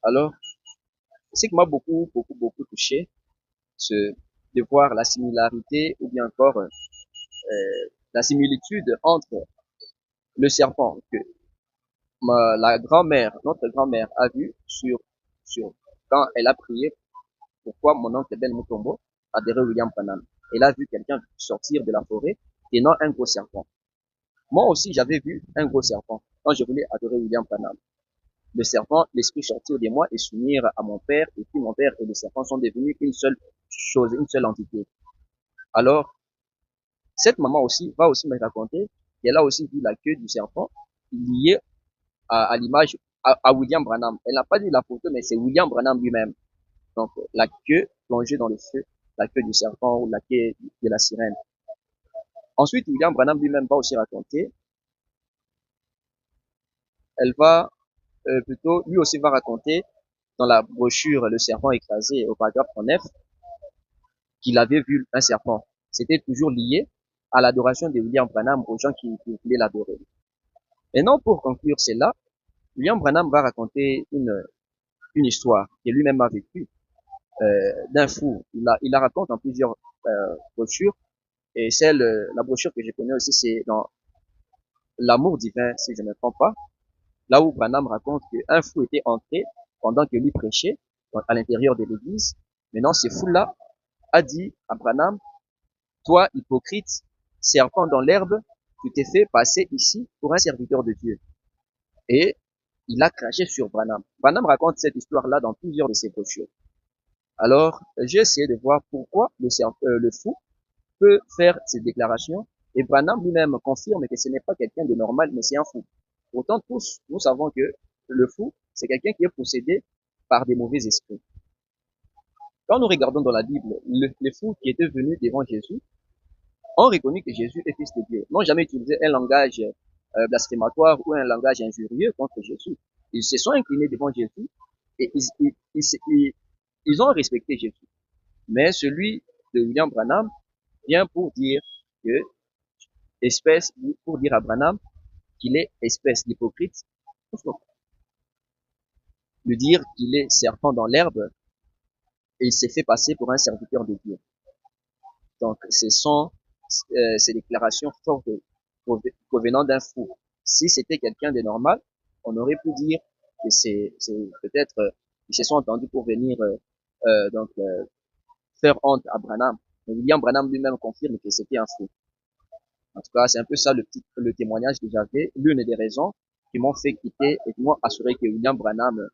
Alors, ce qui m'a beaucoup touché, c'est de voir la similarité ou bien encore la similitude entre le serpent que la grand-mère, notre grand-mère a vu sur quand elle a prié pourquoi mon oncle Ben Mutombo adorait William Branham. Elle a vu quelqu'un sortir de la forêt et non un gros serpent. Moi aussi, j'avais vu un gros serpent quand je voulais adorer William Branham. Le serpent, l'esprit sortir de moi et s'unir à mon père, et puis mon père et le serpent sont devenus une seule chose, une seule entité. Alors, cette maman aussi va aussi me raconter qu'elle a aussi vu la queue du serpent liée à l'image à William Branham. Elle n'a pas dit la photo, mais c'est William Branham lui-même. Donc, la queue plongée dans le feu, la queue du serpent ou la queue de la sirène. Ensuite, William Branham lui-même va aussi raconter, elle va plutôt, lui aussi va raconter dans la brochure Le serpent écrasé au paragraphe 39 qu'il avait vu un serpent. C'était toujours lié à l'adoration de William Branham aux gens qui voulaient l'adorer. Et non, pour conclure cela, William Branham va raconter une histoire que lui-même a vécue d'un fou. Il la raconte dans plusieurs brochures. Et celle, la brochure que je connais aussi, c'est dans L'amour divin, si je ne me trompe pas, là où Branham raconte qu'un fou était entré pendant que lui prêchait à l'intérieur de l'église. Maintenant, ce fou-là a dit à Branham, toi, hypocrite, serpent dans l'herbe, tu t'es fait passer ici pour un serviteur de Dieu. Et il a craché sur Branham. Branham raconte cette histoire-là dans plusieurs de ses brochures. Alors, j'ai essayé de voir pourquoi le fou peut faire ces déclarations. Et Branham lui-même confirme que ce n'est pas quelqu'un de normal, mais c'est un fou. Pourtant, tous, nous savons que le fou, c'est quelqu'un qui est possédé par des mauvais esprits. Quand nous regardons dans la Bible, les fous qui étaient venus devant Jésus ont reconnu que Jésus est fils de Dieu. N'ont jamais utilisé un langage blasphématoire ou un langage injurieux contre Jésus. Ils se sont inclinés devant Jésus et ils ont respecté Jésus. Mais celui de William Branham vient pour dire que espèce, pour dire à Branham qu'il est espèce d'hypocrite, lui dire qu'il est serpent dans l'herbe et il s'est fait passer pour un serviteur de Dieu. Donc, ce sont ces déclarations fortes provenant d'un fou. Si c'était quelqu'un de normal, on aurait pu dire que c'est peut-être ils se sont entendus pour venir donc faire honte à Branham. Mais William Branham lui-même confirme que c'était un fou. En tout cas, c'est un peu ça le témoignage que j'avais, l'une des raisons qui m'ont fait quitter et qui m'ont assuré que William Branham